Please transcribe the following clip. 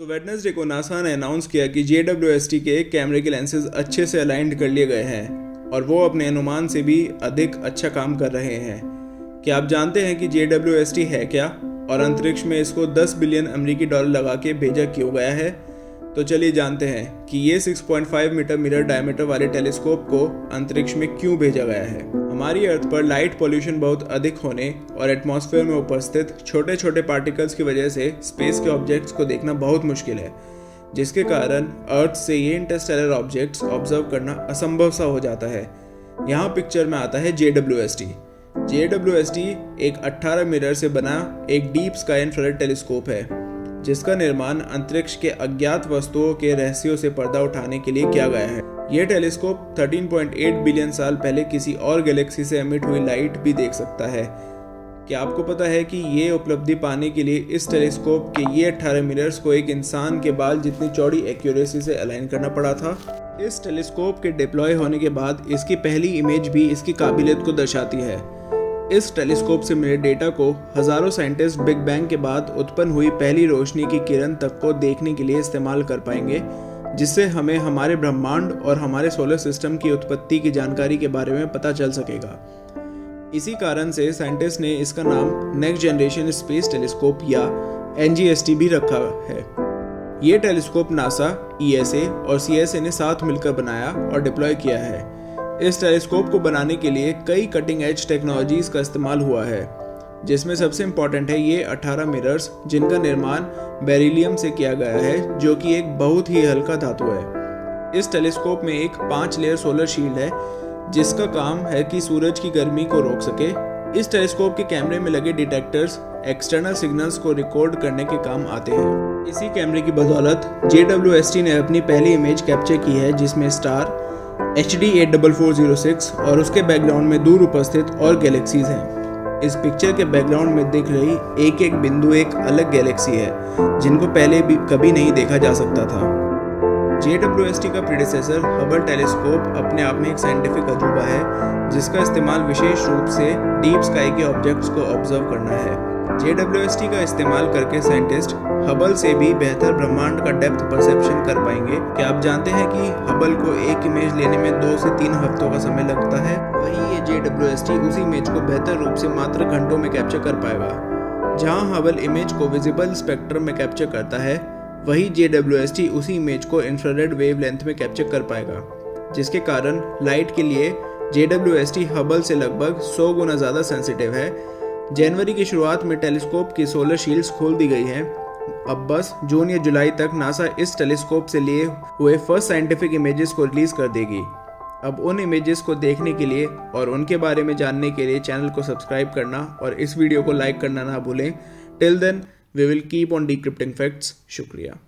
तो वेडनेसडे को नासा ने अनाउंस किया कि JWST के कैमरे के लेंसेज अच्छे से अलाइंड कर लिए गए हैं और वो अपने अनुमान से भी अधिक अच्छा काम कर रहे हैं। क्या आप जानते हैं कि JWST है क्या और अंतरिक्ष में इसको 10 बिलियन अमेरिकी डॉलर लगा के भेजा क्यों गया है? तो चलिए जानते हैं कि ये 6.5 मीटर मिरर डायमीटर वाले टेलीस्कोप को अंतरिक्ष में क्यों भेजा गया है। हमारी अर्थ पर लाइट पोल्यूशन बहुत अधिक होने और एटमॉस्फेयर में उपस्थित छोटे छोटे पार्टिकल्स की वजह से स्पेस के ऑब्जेक्ट्स को देखना बहुत मुश्किल है, जिसके कारण अर्थ से ये इंटरस्टेलर ऑब्जेक्ट्स ऑब्जर्व करना असंभव सा हो जाता है। यहाँ पिक्चर में आता है JWST। JWST एक 18 मिरर से बना एक डीप स्काई इंफ्रारेड टेलीस्कोप है, जिसका निर्माण अंतरिक्ष के अज्ञात वस्तुओं के रहस्यों से पर्दा उठाने के लिए किया गया है। यह टेलीस्कोप 13.8 बिलियन साल पहले किसी और गैलेक्सी से एमिट हुई लाइट भी देख सकता है। क्या आपको पता है कि ये उपलब्धि पाने के लिए इस टेलीस्कोप के ये 18 मिरर्स को एक इंसान के बाल जितनी चौड़ी एक्यूरेसी से अलाइन करना पड़ा था? इस टेलीस्कोप के डिप्लॉय होने के बाद इसकी पहली इमेज भी इसकी काबिलियत को दर्शाती है। इस टेलीस्कोप से मिले डेटा को हजारों साइंटिस्ट बिग बैंग के बाद उत्पन्न हुई पहली रोशनी की किरण तक को देखने के लिए इस्तेमाल कर पाएंगे, जिससे हमें हमारे ब्रह्मांड और हमारे सोलर सिस्टम की उत्पत्ति की जानकारी के बारे में पता चल सकेगा। इसी कारण से साइंटिस्ट ने इसका नाम नेक्स्ट जनरेशन स्पेस टेलीस्कोप या NGST भी रखा है। ये टेलीस्कोप नासा, ESA और CSA ने साथ मिलकर बनाया और डिप्लॉय किया है। इस टेलीस्कोप को बनाने के लिए कई कटिंग एज टेक्नोलॉजीज का इस्तेमाल हुआ है, जिसमें सबसे इम्पॉर्टेंट है ये 18 मिरर्स, जिनका निर्माण बेरिलियम से किया गया है, जो कि एक बहुत ही हल्का धातु है। इस टेलीस्कोप में एक 5 लेयर सोलर शील्ड है, जिसका काम है कि सूरज की गर्मी को रोक सके। इस टेलीस्कोप के कैमरे में लगे डिटेक्टर्स एक्सटर्नल सिग्नल्स को रिकॉर्ड करने के काम आते हैं। इसी कैमरे की बदौलत JWST ने अपनी पहली इमेज कैप्चर की है, जिसमें स्टार HD 84406 और उसके बैकग्राउंड में दूर उपस्थित और गैलेक्सीज हैं। इस पिक्चर के बैकग्राउंड में दिख रही एक एक बिंदु एक अलग गैलेक्सी है, जिनको पहले भी कभी नहीं देखा जा सकता था। JWST का प्रीडेसेसर हबल टेलीस्कोप अपने आप में एक साइंटिफिक अजूबा है, जिसका इस्तेमाल विशेष रूप से डीप स्काई के ऑब्जेक्ट्स को ऑब्जर्व करना है। JWST का इस्तेमाल करके साइंटिस्ट हबल से भी बेहतर ब्रह्मांड का डेप्थ परसेप्शन कर पाएंगे। क्या आप जानते हैं कि हबल को एक इमेज लेने में 2 से 3 हफ्तों का समय लगता है? वहीं ये JWST उसी इमेज को बेहतर रूप से मात्र घंटों में कैप्चर कर पाएगा। जहां हबल इमेज को विजिबल स्पेक्ट्रम में कैप्चर करता है, वही JWST उसी इमेज को इंफ्रारेड वेवलेंथ में कैप्चर कर पाएगा, जिसके कारण लाइट के लिए JWST हबल से लगभग 100 गुना ज़्यादा सेंसिटिव है। जनवरी की शुरुआत में टेलीस्कोप की सोलर शील्ड्स खोल दी गई हैं। अब बस जून या जुलाई तक नासा इस टेलीस्कोप से लिए हुए फर्स्ट साइंटिफिक इमेजेस को रिलीज कर देगी। अब उन इमेजेस को देखने के लिए और उनके बारे में जानने के लिए चैनल को सब्सक्राइब करना और इस वीडियो को लाइक करना ना भूलें। Till then we will keep on decrypting facts. शुक्रिया।